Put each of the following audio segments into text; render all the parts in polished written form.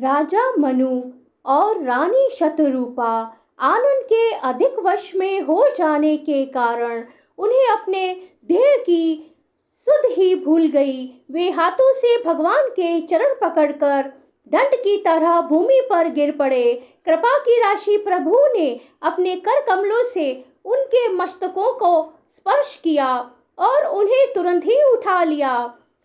राजा मनु और रानी शतरूपा आनंद के अधिक वश में हो जाने के कारण उन्हें अपने देह की सुध ही भूल गई। वे हाथों से भगवान के चरण पकड़कर दंड की तरह भूमि पर गिर पड़े। कृपा की राशि प्रभु ने अपने कर कमलों से उनके मस्तकों को स्पर्श किया और उन्हें तुरंत ही उठा लिया।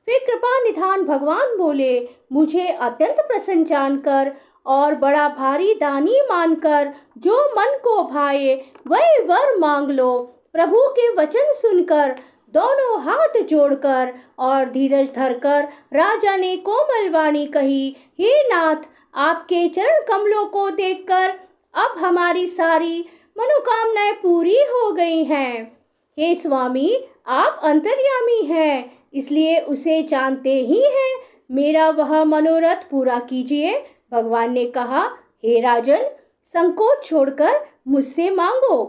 फिर कृपा निधान भगवान बोले, मुझे अत्यंत प्रसन्न जानकर और बड़ा भारी दानी मानकर जो मन को भाए वही वर मांग लो। प्रभु के वचन सुनकर दोनों हाथ जोड़कर और धीरज धरकर राजा ने कोमल वाणी कही, हे नाथ, आपके चरण कमलों को देखकर अब हमारी सारी मनोकामनाएं पूरी हो गई हैं। हे स्वामी, आप अंतर्यामी हैं, इसलिए उसे जानते ही हैं। मेरा वह मनोरथ पूरा कीजिए। भगवान ने कहा, हे राजन, संकोच छोड़कर मुझसे मांगो।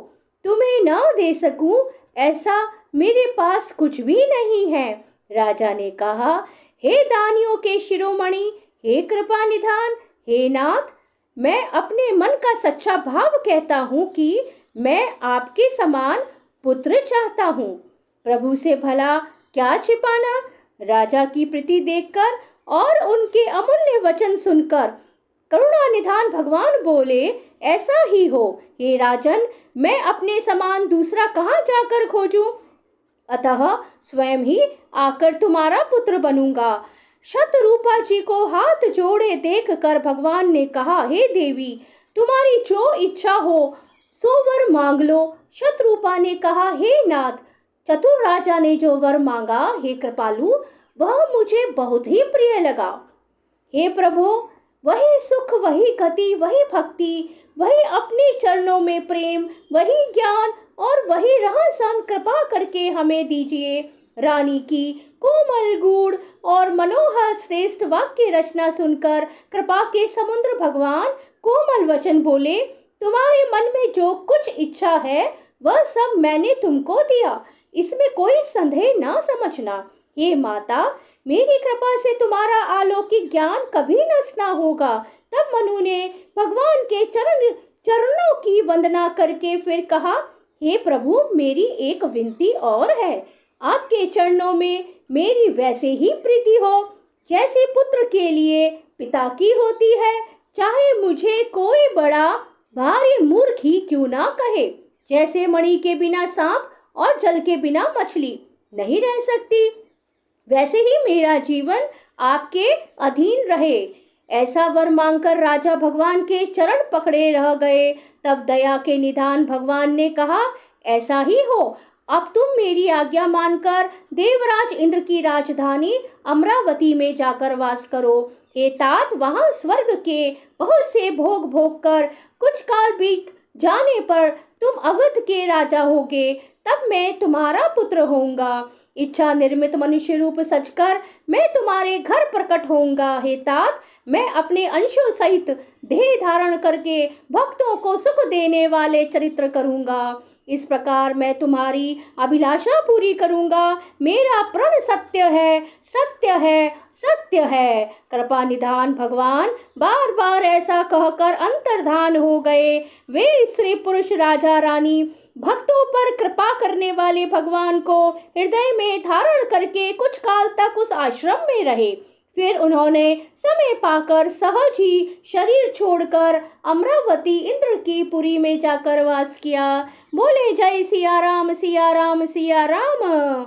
तुम्हें न दे सकूं ऐसा मेरे पास कुछ भी नहीं है। राजा ने कहा, हे दानियों के शिरोमणि, हे कृपा निधान, हे नाथ, मैं अपने मन का सच्चा भाव कहता हूँ कि मैं आपके समान पुत्र चाहता हूँ। प्रभु से भला क्या छिपाना। राजा की प्रीति देखकर और उनके अमूल्य वचन सुनकर करुणा निधान भगवान बोले, ऐसा ही हो। हे राजन, मैं अपने समान दूसरा कहाँ जाकर खोजूं? अतः स्वयं ही आकर तुम्हारा पुत्र बनूंगा। शतरूपा जी को हाथ जोड़े देखकर भगवान ने कहा, हे देवी, तुम्हारी जो इच्छा हो सो वर मांग लो। शतरूपा ने कहा, हे नाथ, चतुर राजा ने जो वर मांगा, हे कृपालु, वह मुझे बहुत ही प्रिय लगा। हे प्रभु, वही सुख, वही गति, वही भक्ति, वही अपने चरणों में प्रेम, वही ज्ञान और वही रहन सहन कृपा करके हमें दीजिए। रानी की कोमल गूढ़ और मनोहर श्रेष्ठ वाक्य रचना सुनकर कृपा के समुद्र भगवान कोमल वचन बोले, तुम्हारे मन में जो कुछ इच्छा है वह सब मैंने तुमको दिया, इसमें कोई संदेह न समझना। हे माता, मेरी कृपा से तुम्हारा अलौकिक ज्ञान कभी नष्ट न होगा। तब मनु ने भगवान के चरणों की वंदना करके फिर कहा, हे प्रभु, मेरी एक विनती और है। आपके चरणों में मेरी वैसे ही प्रीति हो जैसे पुत्र के लिए पिता की होती है, चाहे मुझे कोई बड़ा भारी मूर्ख ही क्यों ना कहे। जैसे मणि के बिना सांप और जल के बिना मछली नहीं रह सकती, वैसे ही मेरा जीवन आपके अधीन रहे। ऐसा वर मांगकर राजा भगवान के चरण पकड़े रह गए। तब दया के निधान भगवान ने कहा, ऐसा ही हो। अब तुम मेरी आज्ञा मानकर देवराज इंद्र की राजधानी अमरावती में जाकर वास करो। हे तात, वहां स्वर्ग के बहुत से भोग भोग कर कुछ काल बीत जाने पर तुम अवध के राजा होगे। तब मैं तुम्हारा पुत्र होऊंगा। इच्छा निर्मित मनुष्य रूप सचकर मैं तुम्हारे घर प्रकट होऊंगा। हे तात, मैं अपने अंशों सहित देह धारण करके भक्तों को सुख देने वाले चरित्र करूंगा। इस प्रकार मैं तुम्हारी अभिलाषा पूरी करूंगा। मेरा प्रण सत्य है, सत्य है, सत्य है। कृपा निधान भगवान बार बार ऐसा कहकर अंतर्धान हो गए। वे स्त्री पुरुष राजा रानी भक्तों पर कृपा करने वाले भगवान को हृदय में धारण करके कुछ काल तक उस आश्रम में रहे। फिर उन्होंने समय पाकर सहज ही शरीर छोड़कर अमरावती इंद्र की पुरी में जाकर वास किया। बोले जय सिया राम, सिया राम, सिया राम।